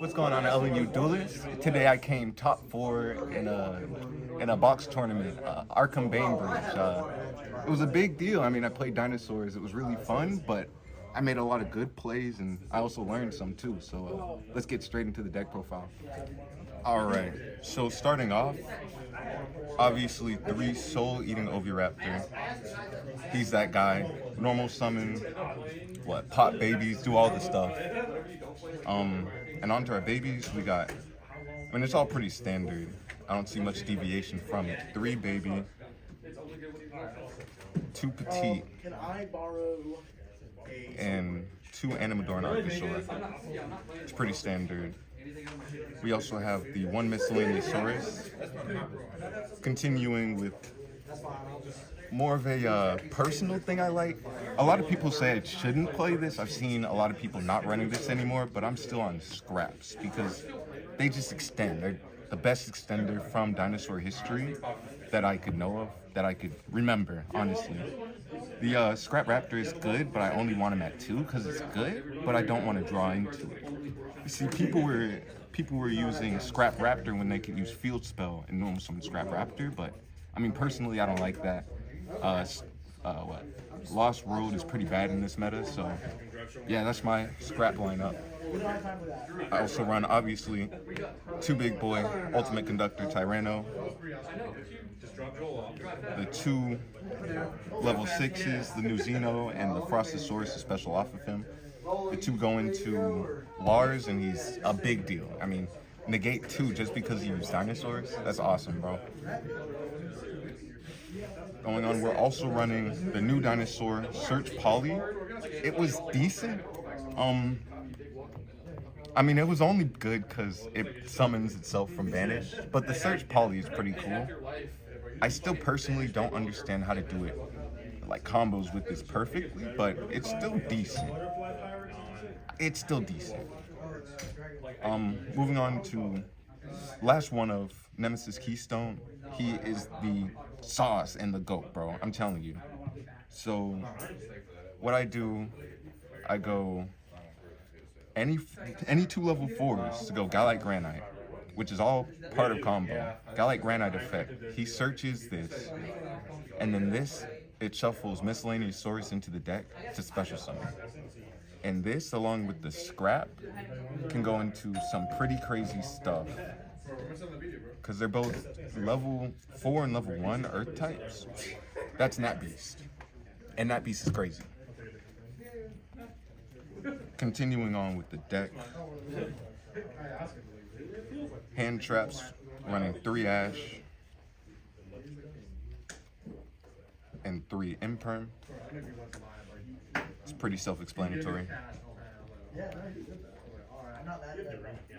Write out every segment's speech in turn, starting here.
What's going on, LNU Duelist? Today I came top 4 in a box tournament, Arkham Bainbridge. It was a big deal. I mean, I played Dinosaurs. It was really fun, but I made a lot of good plays, and I also learned some too. So let's get straight into the deck profile. All right. So starting off, obviously 3 Soul Eating Oviraptor. He's that guy. Normal summon, pop babies, do all the stuff. And onto our babies, we got, I mean, it's all pretty standard. I don't see much deviation from it. 3 baby, 2 petite, and 2 Animador and Archosaur. It's pretty standard. We also have the 1 Miscellaneousaurus, continuing with more of a personal thing I like. A lot of people say I shouldn't play this. I've seen a lot of people not running this anymore, but I'm still on scraps because they just extend. They're the best extender from dinosaur history that I could know of, that I could remember, honestly. The Scrap Raptor is good, but I only want him at 2 because it's good, but I don't want to draw into it. You see, people were using Scrap Raptor when they could use Field Spell and normal summon Scrap Raptor, but I mean, personally, I don't like that. Lost World is pretty bad in this meta, so yeah, that's my scrap lineup. I also run, obviously, 2 Big Boy, Ultimate Conductor Tyranno, the 2 level 6s, the new Dino, and the Frostosaurus, the special off of him. The 2 go into Lars, and he's a big deal. I mean, negate 2 just because you use dinosaurs? That's awesome, bro. Going on, we're also running the new Dinosaur, Search Poly. It was decent. I mean, it was only good because it summons itself from Vanish, but the Search Poly is pretty cool. I still personally don't understand how to do it, like combos with this perfectly, but it's still decent. It's still decent. Moving on to last one of Nemesis Keystone. He is the sauce and the GOAT, bro. I'm telling you. So what I do, I go any 2 level 4s to go Galite Granite, which is all part of combo. Galite Granite effect. He searches this, and then this, it shuffles Miscellaneousaurus into the deck to special summon. And this, along with the scrap, can go into some pretty crazy stuff. Because they're both level 4 and level 1 Earth types. That's Nat Beast. And Nat Beast is crazy. Continuing on with the deck. Hand traps, running 3 Ash. And 3 Imperm. It's pretty self-explanatory.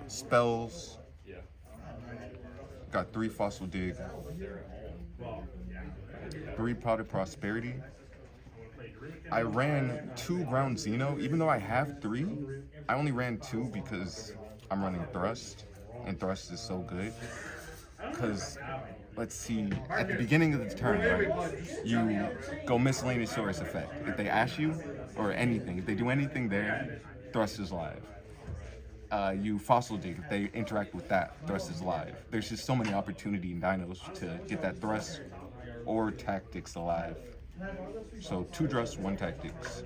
Spells. Got 3 Fossil Dig, 3 Pot of Prosperity. I ran 2 Ground Xeno. Even though I have 3, I only ran 2 because I'm running Thrust, and Thrust is so good. Because, let's see, at the beginning of the turn, right, you go Miscellaneousaurus effect. If they ash you, or anything, if they do anything there, Thrust is live. You Fossil Dig, if they interact with that, Thrust is live. There's just so many opportunity in Dinos to get that Thrust or Tactics alive. So 2 Thrust, 1 Tactics.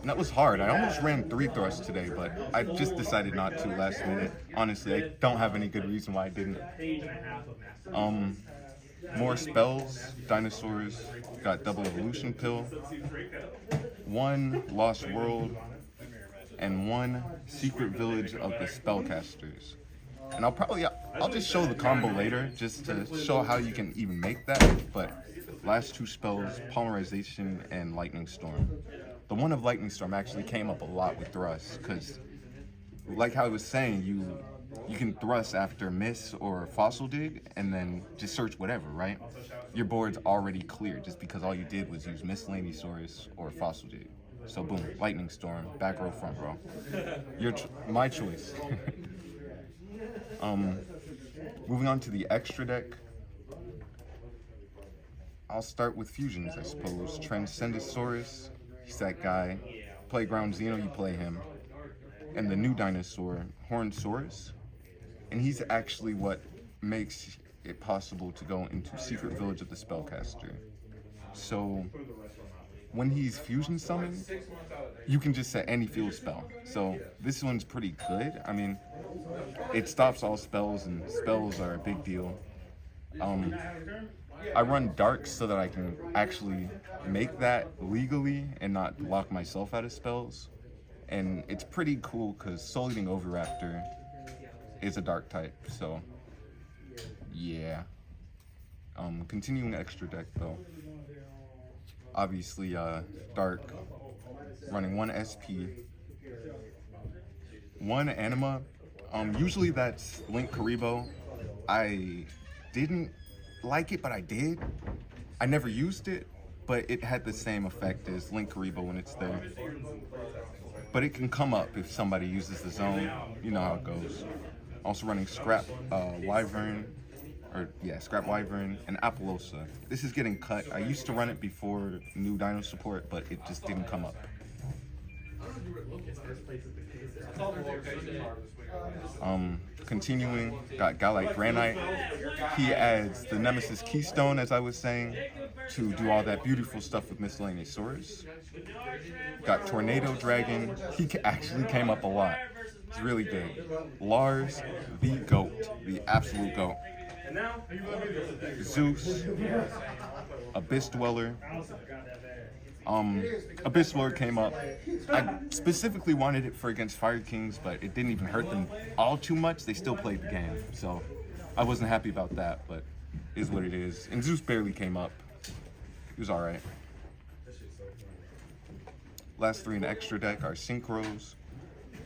And that was hard. I almost ran 3 Thrusts today, but I just decided not to last minute. Honestly, I don't have any good reason why I didn't. More spells, dinosaurs, got double evolution pill, 1 Lost World, and 1 Secret Village of the Spellcasters. And I'll just show the combo later, just to show how you can even make that, but last 2 spells, Polymerization and Lightning Storm. The 1 of Lightning Storm actually came up a lot with Thrust, because like how I was saying, you can Thrust after Miss or Fossil Dig, and then just search whatever, right? Your board's already clear, just because all you did was use Miscellaneousaurus or Fossil Dig. So boom, Lightning Storm, back row, front row. My choice. Moving on to the extra deck. I'll start with fusions, I suppose. Transcendosaurus, he's that guy. Playground Dino, you play him. And the new dinosaur, Hornsaurus. And he's actually what makes it possible to go into Secret Village of the Spellcaster. So when he's fusion summoned, you can just set any field spell. So this one's pretty good. I mean, it stops all spells, and spells are a big deal. I run darks so that I can actually make that legally and not lock myself out of spells. And it's pretty cool because Soul Eating Oviraptor is a dark type, so yeah. Continuing extra deck though. Obviously, dark, running 1 SP, 1 Anima. Usually that's Link Karibo. I didn't like it, but I did. I never used it, but it had the same effect as Link Karibo when it's there. But it can come up if somebody uses the zone. You know how it goes. Also running Scrap Wyvern, Scrap Wyvern and Apollosa. This is getting cut. I used to run it before new Dino support, but it just didn't come up. Continuing, got Galite Granite. He adds the Nemesis Keystone, as I was saying, to do all that beautiful stuff with Miscellaneousaurus. Got Tornado Dragon. He actually came up a lot. It's really good. Lars, the GOAT, the absolute GOAT. Zeus, Abyss Dweller. Abyss Lord came up. I specifically wanted it for against Fire Kings, but it didn't even hurt them all too much. They still played the game, so I wasn't happy about that, but it is what it is. And Zeus barely came up. He was alright. Last 3 in the extra deck are Synchros,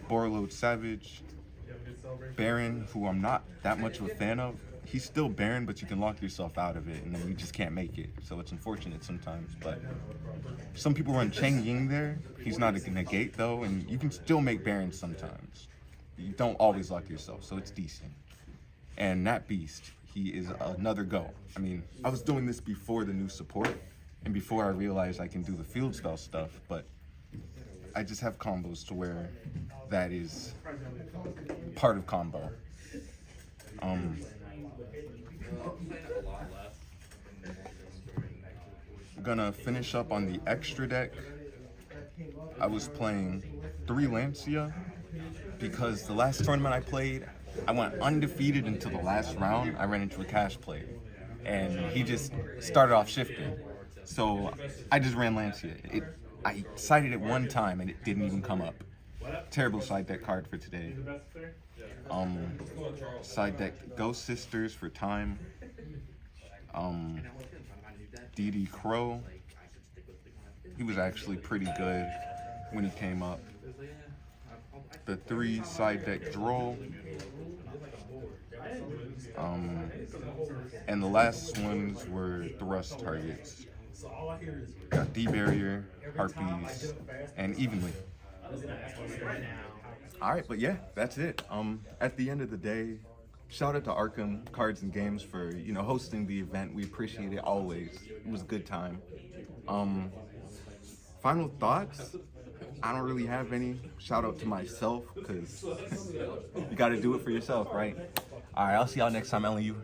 Borreload Savage, Baron, who I'm not that much of a fan of. He's still Baron, but you can lock yourself out of it, and then you just can't make it. So it's unfortunate sometimes, but some people run Cheng Ying there. He's not a negate, though, and you can still make Baron sometimes. You don't always lock yourself, so it's decent. And Nat Beast, he is another go. I mean, I was doing this before the new support, and before I realized I can do the field spell stuff, but I just have combos to where that is part of combo. Gonna finish up on the extra deck. I was playing 3 Lancia because the last tournament I played, I went undefeated until the last round. I ran into a cash play, and he just started off shifting. So I just ran Lancia. I cited it 1 time and it didn't even come up. Terrible side deck card for today. Side deck Ghost Sisters for time. DD Crow. He was actually pretty good when he came up. The 3 side deck Droll. And the last ones were thrust targets. Got D-Barrier, Harpies, and Evenly. Alright, but yeah, that's it. At the end of the day, shout out to Arkham Cards and Games for, hosting the event. We appreciate it always. It was a good time. Final thoughts? I don't really have any. Shout out to myself, because you gotta do it for yourself, right? Alright, I'll see y'all next time, LU.